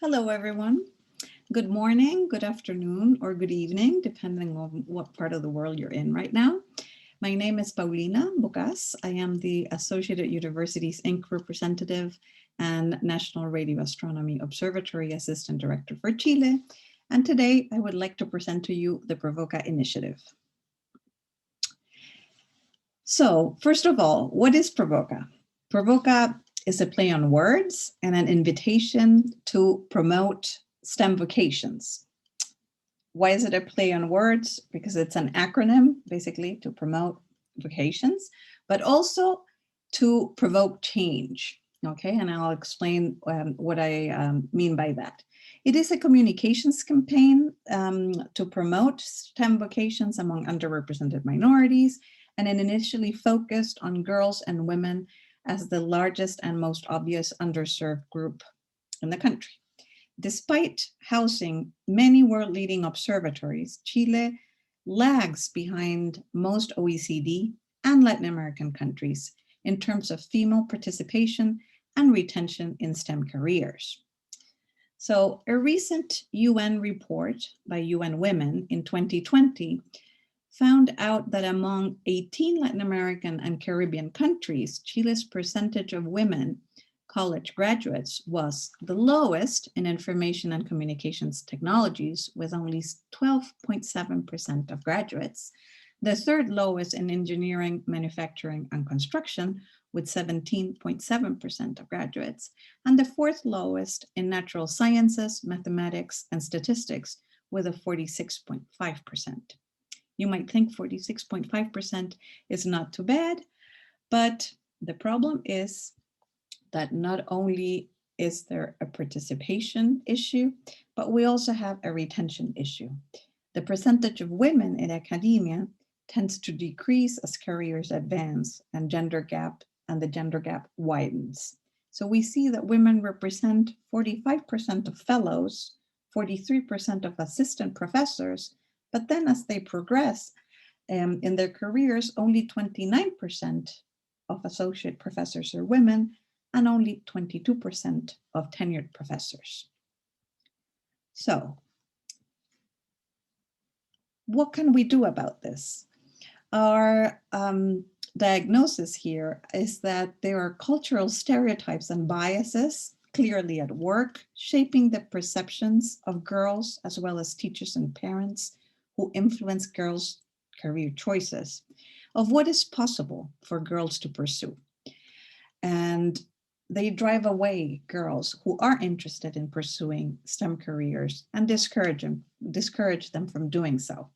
Hello, everyone. Good morning, good afternoon, or good evening, depending on what part of the world you're in right now. My name is Paulina Bocaz. I am the Associated Universities Inc. representative and National Radio Astronomy Observatory Assistant Director for Chile. And today I would like to present to you the PROVOCA initiative. So first of all, what is PROVOCA? PROVOCA is a play on words and an invitation to promote STEM vocations. Why is it a play on words? Because it's an acronym, basically, to promote vocations, but also to provoke change. Okay, and I'll explain what I mean by that. It is a communications campaign to promote STEM vocations among underrepresented minorities, and it initially focused on girls and women as the largest and most obvious underserved group in the country. Despite housing many world-leading observatories, Chile lags behind most OECD and Latin American countries in terms of female participation and retention in STEM careers. So a recent UN report by UN Women in 2020 found out that among 18 Latin American and Caribbean countries, Chile's percentage of women college graduates was the lowest in information and communications technologies, with only 12.7% of graduates, the third lowest in engineering, manufacturing, and construction, with 17.7% of graduates, and the fourth lowest in natural sciences, mathematics, and statistics, with a 46.5%. You might think 46.5% is not too bad, but the problem is that not only is there a participation issue, but we also have a retention issue. The percentage of women in academia tends to decrease as careers advance and the gender gap widens. So we see that women represent 45% of fellows, 43% of assistant professors, but then as they progress in their careers, only 29% of associate professors are women and only 22% of tenured professors. So what can we do about this? Our diagnosis here is that there are cultural stereotypes and biases clearly at work, shaping the perceptions of girls as well as teachers and parents who influence girls' career choices of what is possible for girls to pursue. And they drive away girls who are interested in pursuing STEM careers and discourage them from doing so.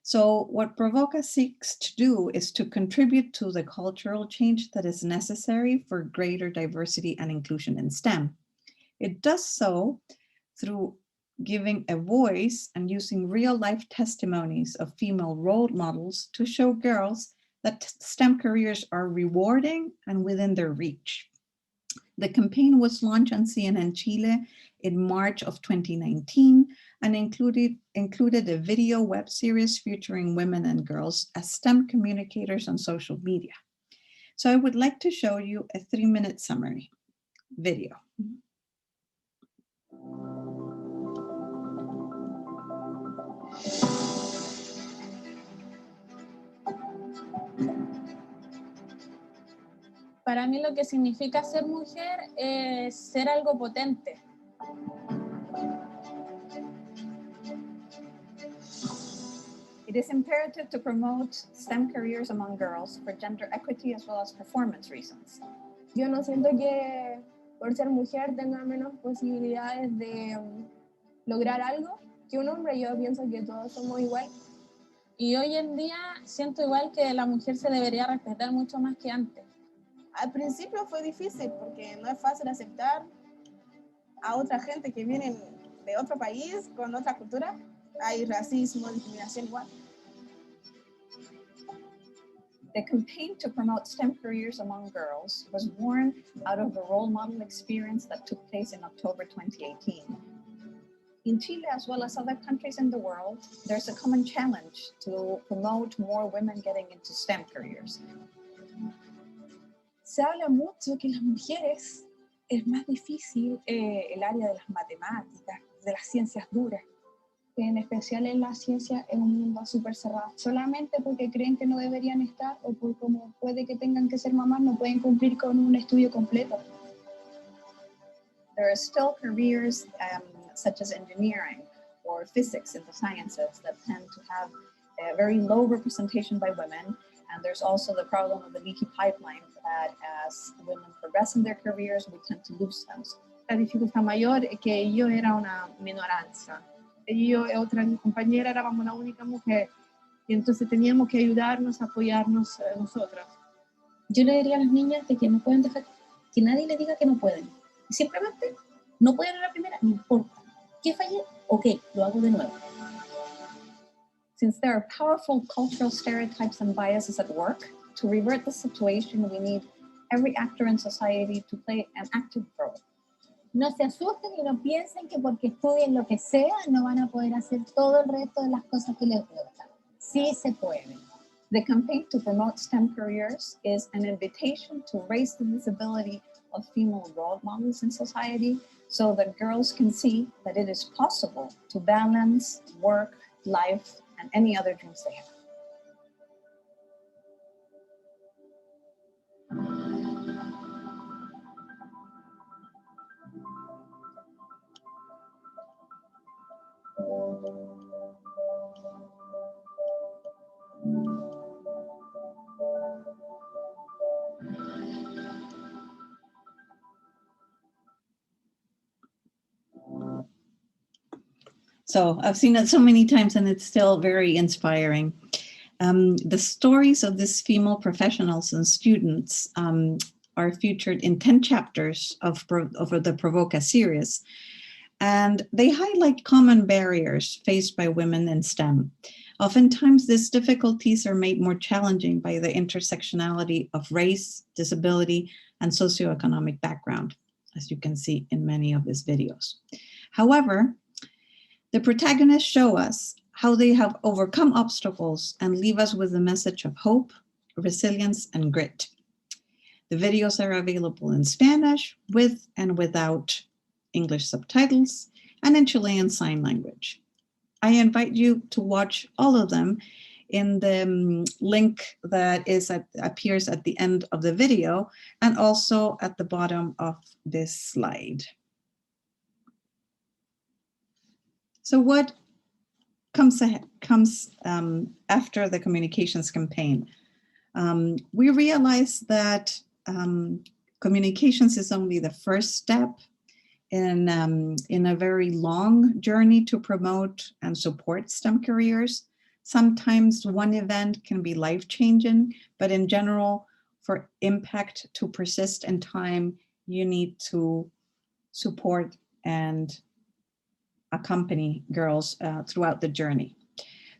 So what PROVOCA seeks to do is to contribute to the cultural change that is necessary for greater diversity and inclusion in STEM. It does so through giving a voice and using real-life testimonies of female role models to show girls that STEM careers are rewarding and within their reach. The campaign was launched on CNN Chile in March of 2019 and included a video web series featuring women and girls as STEM communicators on social media. So I would like to show you a 3-minute summary video. Para mí lo que significa ser mujer es ser algo potente. It is imperative to promote STEM careers among girls for gender equity as well as performance reasons. Yo no siento que por ser mujer tenga menos posibilidades de lograr algo que un hombre. Yo pienso que todos somos igual. Y hoy en día siento igual que la mujer se debería respetar mucho más que antes. Al principio fue difícil porque no es fácil aceptar a otra gente que viene de otro país con otra cultura. Hay racismo, discriminación igual. The campaign to promote STEM careers among girls was born out of the role model experience that took place in October 2018. In Chile, as well as other countries in the world, there's a common challenge to promote more women getting into STEM careers. Se habla mucho que las mujeres es más difícil el área de las matemáticas, de las ciencias duras. En especial en la ciencia es un mundo súper cerrado. Solamente porque creen que no deberían estar o por como puede que tengan que ser mamás, no pueden cumplir con un estudio completo. There are still careers such as engineering or physics in the sciences that tend to have a very low representation by women. And there's also the problem of the leaky pipeline that as women progress in their careers, we tend to lose them. La dificultad mayor es que yo era una minoranza. Yo y otra compañera éramos la única mujer. Y entonces teníamos que ayudarnos, apoyarnos nosotras. Yo le diría a las niñas de que no pueden dejar que nadie les diga que no pueden. Y simplemente no pueden a la primera, no importa. ¿Qué fallé? Ok, lo hago de nuevo. Since there are powerful cultural stereotypes and biases at work, to revert the situation, we need every actor in society to play an active role. No se asusten y no piensen que porque estudien lo que sea no van a poder hacer todo el resto de las cosas que les gustan. Sí se puede. The campaign to promote STEM careers is an invitation to raise the visibility of female role models in society so that girls can see that it is possible to balance work, life, and any other dreams they have. So I've seen it so many times and it's still very inspiring. The stories of these female professionals and students are featured in 10 chapters of the PROVOCA series. And they highlight common barriers faced by women in STEM. Oftentimes, these difficulties are made more challenging by the intersectionality of race, disability, and socioeconomic background, as you can see in many of these videos. However, the protagonists show us how they have overcome obstacles and leave us with a message of hope, resilience, and grit. The videos are available in Spanish with and without English subtitles and in Chilean Sign Language. I invite you to watch all of them in the link that appears at the end of the video and also at the bottom of this slide. So what comes after the communications campaign? We realize that communications is only the first step in a very long journey to promote and support STEM careers. Sometimes one event can be life-changing, but in general, for impact to persist in time, you need to support and accompany girls throughout the journey.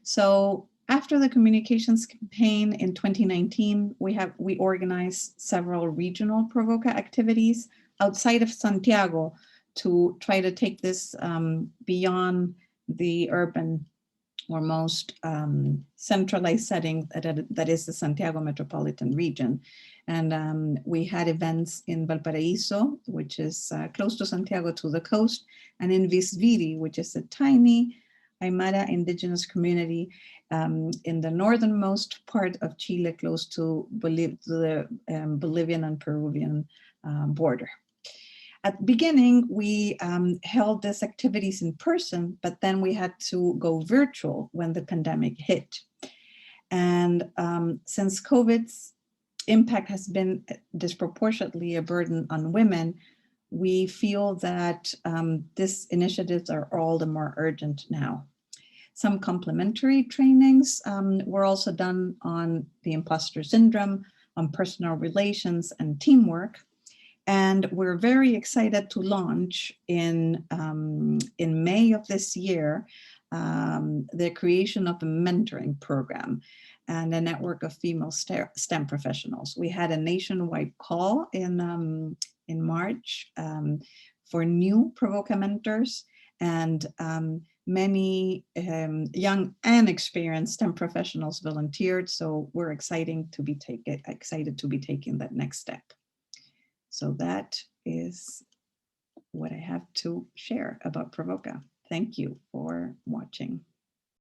So after the communications campaign in 2019, we organized several regional PROVOCA activities outside of Santiago to try to take this beyond the urban or most centralized setting that is the Santiago metropolitan region. And we had events in Valparaíso, which is close to Santiago to the coast, and in Visviri, which is a tiny Aymara indigenous community in the northernmost part of Chile, close to the Bolivian and Peruvian border. At the beginning, we held these activities in person, but then we had to go virtual when the pandemic hit. And since COVID's impact has been disproportionately a burden on women, we feel that these initiatives are all the more urgent now. Some complementary trainings were also done on the imposter syndrome, on personal relations and teamwork. And we're very excited to launch in May of this year, the creation of a mentoring program and a network of female STEM professionals. We had a nationwide call in March for new PROVOCA mentors, and many young and experienced STEM professionals volunteered. So we're excited to be taking that next step. So that is what I have to share about PROVOCA. Thank you for watching.